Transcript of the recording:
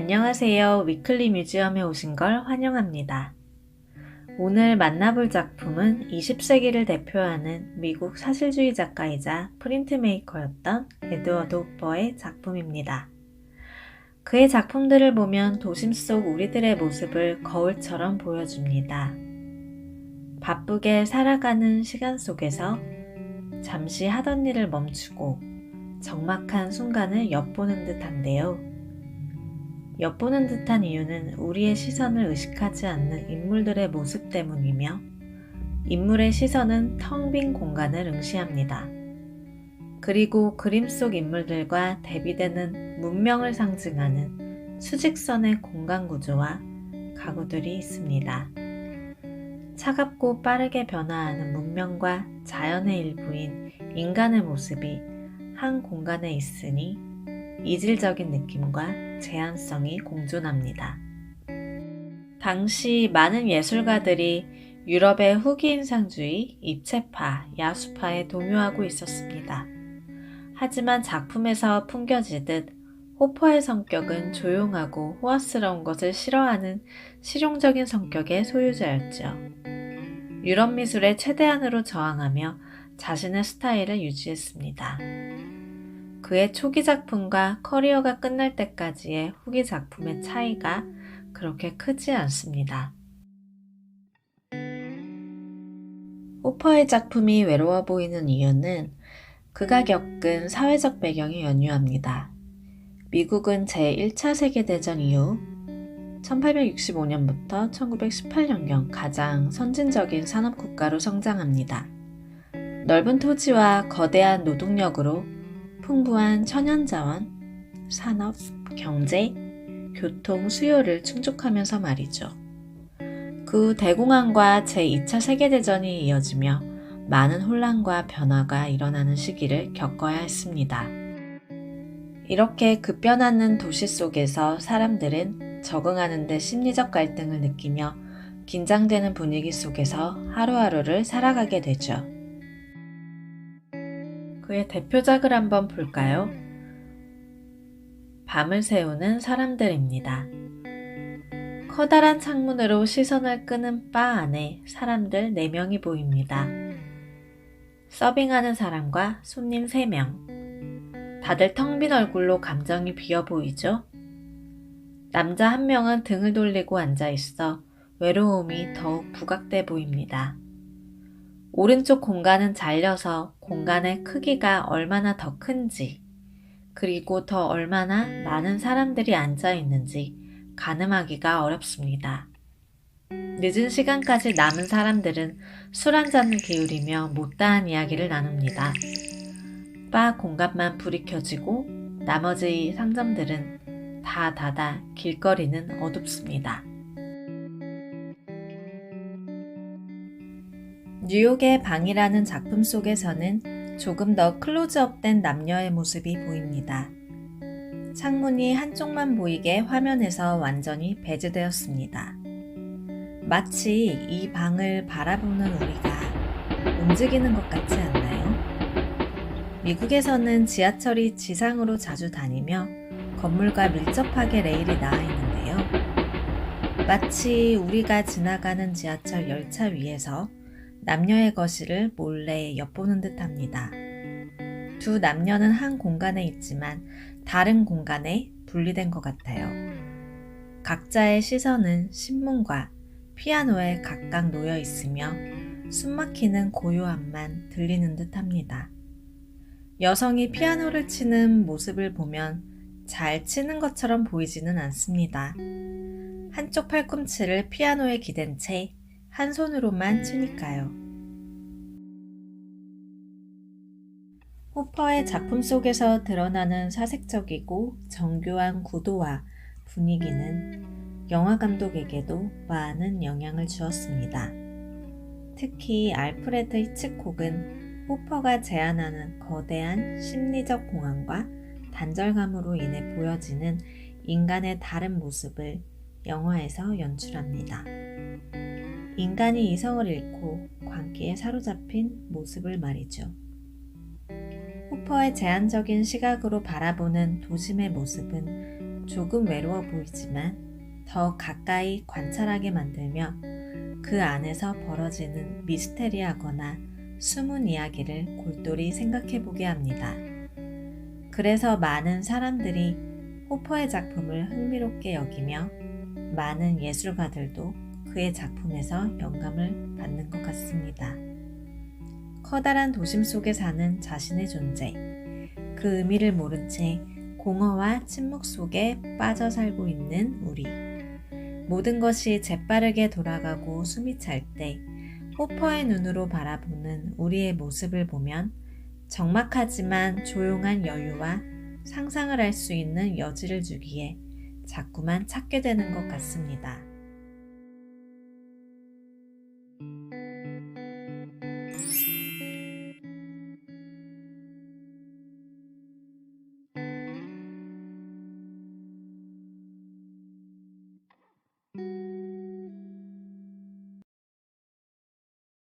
안녕하세요. 위클리 뮤지엄에 오신 걸 환영합니다. 오늘 만나볼 작품은 20세기를 대표하는 미국 사실주의 작가이자 프린트메이커였던 에드워드 호퍼의 작품입니다. 그의 작품들을 보면 도심 속 우리들의 모습을 거울처럼 보여줍니다. 바쁘게 살아가는 시간 속에서 잠시 하던 일을 멈추고 적막한 순간을 엿보는 듯한데요. 엿보는 듯한 이유는 우리의 시선을 의식하지 않는 인물들의 모습 때문이며 인물의 시선은 텅 빈 공간을 응시합니다. 그리고 그림 속 인물들과 대비되는 문명을 상징하는 수직선의 공간 구조와 가구들이 있습니다. 차갑고 빠르게 변화하는 문명과 자연의 일부인 인간의 모습이 한 공간에 있으니 이질적인 느낌과 제한성이 공존합니다. 당시 많은 예술가들이 유럽의 후기인상주의, 입체파, 야수파에 동요하고 있었습니다. 하지만 작품에서 풍겨지듯 호퍼의 성격은 조용하고 호화스러운 것을 싫어하는 실용적인 성격의 소유자였죠. 유럽 미술에 최대한으로 저항하며 자신의 스타일을 유지했습니다. 그의 초기 작품과 커리어가 끝날 때까지의 후기 작품의 차이가 그렇게 크지 않습니다. 호퍼의 작품이 외로워 보이는 이유는 그가 겪은 사회적 배경이 연유합니다. 미국은 제1차 세계대전 이후 1865년부터 1918년경 가장 선진적인 산업국가로 성장합니다. 넓은 토지와 거대한 노동력으로 풍부한 천연자원, 산업, 경제, 교통, 수요를 충족하면서 말이죠. 그 후 대공황과 제2차 세계대전이 이어지며 많은 혼란과 변화가 일어나는 시기를 겪어야 했습니다. 이렇게 급변하는 도시 속에서 사람들은 적응하는 데 심리적 갈등을 느끼며 긴장되는 분위기 속에서 하루하루를 살아가게 되죠. 그의 대표작을 한번 볼까요? 밤을 새우는 사람들입니다. 커다란 창문으로 시선을 끄는 바 안에 사람들 4명이 보입니다. 서빙하는 사람과 손님 3명. 다들 텅 빈 얼굴로 감정이 비어 보이죠? 남자 1명은 등을 돌리고 앉아 있어 외로움이 더욱 부각돼 보입니다. 오른쪽 공간은 잘려서 공간의 크기가 얼마나 더 큰지, 그리고 더 얼마나 많은 사람들이 앉아 있는지 가늠하기가 어렵습니다. 늦은 시간까지 남은 사람들은 술 한 잔을 기울이며 못다한 이야기를 나눕니다. 바 공간만 불이 켜지고 나머지 상점들은 다 닫아 길거리는 어둡습니다. 뉴욕의 방이라는 작품 속에서는 조금 더 클로즈업된 남녀의 모습이 보입니다. 창문이 한쪽만 보이게 화면에서 완전히 배제되었습니다. 마치 이 방을 바라보는 우리가 움직이는 것 같지 않나요? 미국에서는 지하철이 지상으로 자주 다니며 건물과 밀접하게 레일이 닿아 있는데요. 마치 우리가 지나가는 지하철 열차 위에서 남녀의 거실을 몰래 엿보는 듯합니다. 두 남녀는 한 공간에 있지만 다른 공간에 분리된 것 같아요. 각자의 시선은 신문과 피아노에 각각 놓여 있으며 숨막히는 고요함만 들리는 듯합니다. 여성이 피아노를 치는 모습을 보면 잘 치는 것처럼 보이지는 않습니다. 한쪽 팔꿈치를 피아노에 기댄 채 한 손으로만 치니까요. 호퍼의 작품 속에서 드러나는 사색적이고 정교한 구도와 분위기는 영화 감독에게도 많은 영향을 주었습니다. 특히 알프레드 히치콕은 호퍼가 제안하는 거대한 심리적 공황과 단절감으로 인해 보여지는 인간의 다른 모습을 영화에서 연출합니다. 인간이 이성을 잃고 광기에 사로잡힌 모습을 말이죠. 호퍼의 제한적인 시각으로 바라보는 도심의 모습은 조금 외로워 보이지만 더 가까이 관찰하게 만들며 그 안에서 벌어지는 미스테리하거나 숨은 이야기를 골똘히 생각해 보게 합니다. 그래서 많은 사람들이 호퍼의 작품을 흥미롭게 여기며 많은 예술가들도 그의 작품에서 영감을 받는 것 같습니다. 커다란 도심 속에 사는 자신의 존재, 그 의미를 모른 채 공허와 침묵 속에 빠져 살고 있는 우리. 모든 것이 재빠르게 돌아가고 숨이 찰 때 호퍼의 눈으로 바라보는 우리의 모습을 보면 적막하지만 조용한 여유와 상상을 할 수 있는 여지를 주기에 자꾸만 찾게 되는 것 같습니다.